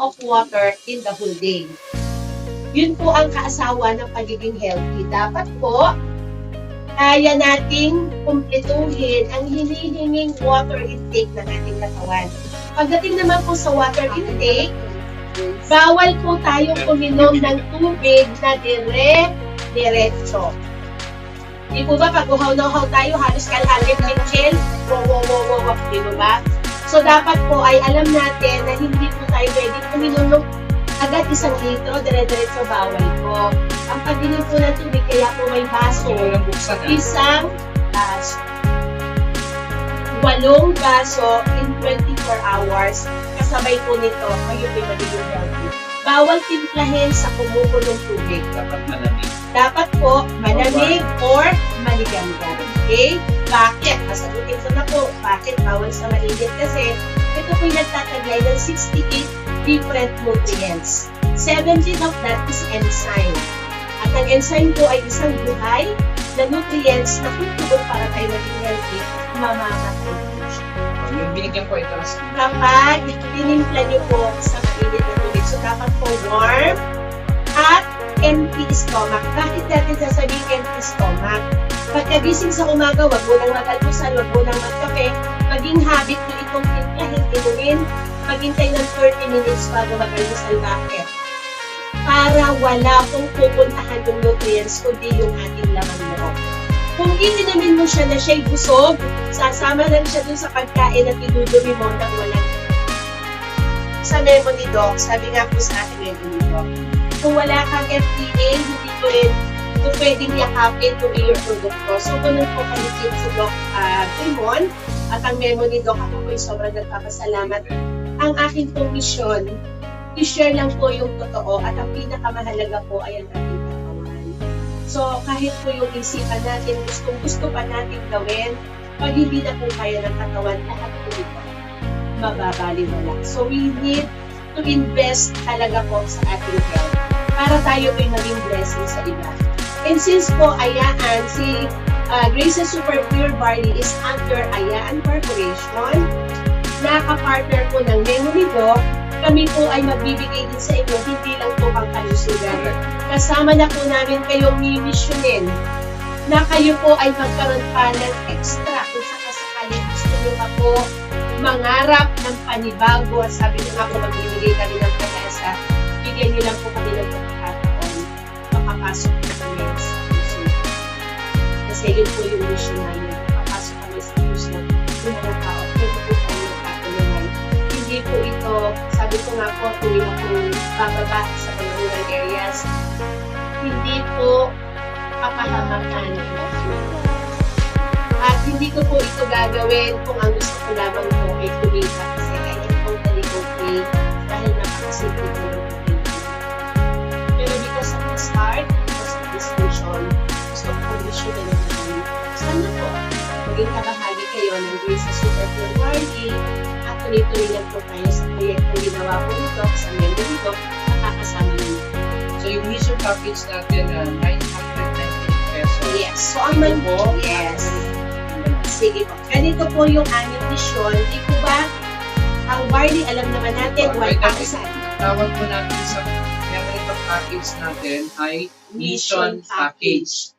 of water in the whole day. Yun po ang kaasawa ng pagiging healthy. Dapat po, kaya nating kumpletuhin ang hinihinging water intake ng ating katawan. Pagdating naman po sa water intake, bawal po tayong uminom ng tubig na diretso. Di po ba pag uhaw na uhaw tayo, halos kalahati ng chill? Wow, di po ba? So dapat po ay alam natin na hindi po tayo pwedeng uminom ng agad 1 litro, dire-diretso bawal po. Ang pag-inom po ng tubig, kaya po may baso. Isang baso. 8 baso in 24 hours. Kasabay po nito, kayo po magiging healthy. Bawal timplahin sa kumukulong tubig. Dapat malamig. Dapat po malamig or maligamgam. Okay? Bakit? Masagutin ko na po. Bakit bawal sa mainit? Kasi ito po yung nagtataglay ng 68 different nutrients. 17 of that is enzyme. At ang enzyme po ay isang buhay na nutrients na tutulong para tayo maging healthy, mamamatay po siya. Yung binigyan ko ito kasi. Kapag tinimpla niyo po sa mainit na tubig, so dapat po warm at empty stomach. Bakit natin sasabing empty stomach? Pagkagising sa umaga, wag mo nang mag-almusal, wag mo nang magkape, maging habit mo itong timplahin, inumin, maghintay ng 30 minutes bago mag-almusal. Bakit? Para wala pong pupuntahan yung nutrients, kundi yung ating laman loob. Kung itinamin mo siya na siya'y busog, sasama lang siya dun sa pagkain at idudumi mo nang walang. Sa memo ni Doc, sabi nga po sa ating memo ni Doc, kung wala kang FDA, hindi ko rin kung pwedeng yakapin to be your produkto. So, ganun po kami si Doc Raymond at ang memo ni Doc, ako po'y sobrang nagpapasalamat. Ang aking pong misyon, i-share lang po yung totoo at ang pinakamahalaga po ay ang ating katawan. So, kahit po yung isipan natin, gusto pa natin gawin, pag hindi na po kaya ng katawan, lahat po ito mababaliwala. So, we need to invest talaga po sa ating health para tayo ay maging blessing sa iba. And since po Ayaan, si Grace's Super Pure Barley is under Ayaan Corporation, naka-partner po ng Memory Doc, kami po ay magbibigay din sa inyo, hindi lang po pang kalusugan. Kasama na po namin kayong mimisyonin na kayo po ay magkaroon pa ng extra kung sakasakali gusto nyo pa po mangarap ng panibago. At sabi nyo nga po, magbibigay kami ng pag-asa. Bigyan nyo lang po kami ng pagkakataon. Makapasok po kami sa puso. Kasi yun po yung mission namin. Makapasok kami sa puso ng mga tao. Pwede po kami magkatulungan. Hindi po ito, sabi ko nga po, tuloy na po bababa sa mga rural areas. Hindi po kapahamakan. At hindi ko po ito gagawin kung ang gusto ko lamang po ay kumita. Kasi I am totally okay dahil napakasimple ko ng kumita. Pero because of this heart, because of this vision, gusto ko po mission na naman. Sana po, maging kabahagi kayo ng Grace's Super Pure Barley at tuloy-tuloy lang po tayo sa proyektong ginawa po nito sa member nito nakakasama nyo. So yung mission package natin, 998 pesos. Yes. So ang man po, yes. Sige po. Ganito po yung aming mission. Di po ba, ang barley, alam naman natin, 1,000. Tawag po natin sa memory package natin ay mission package.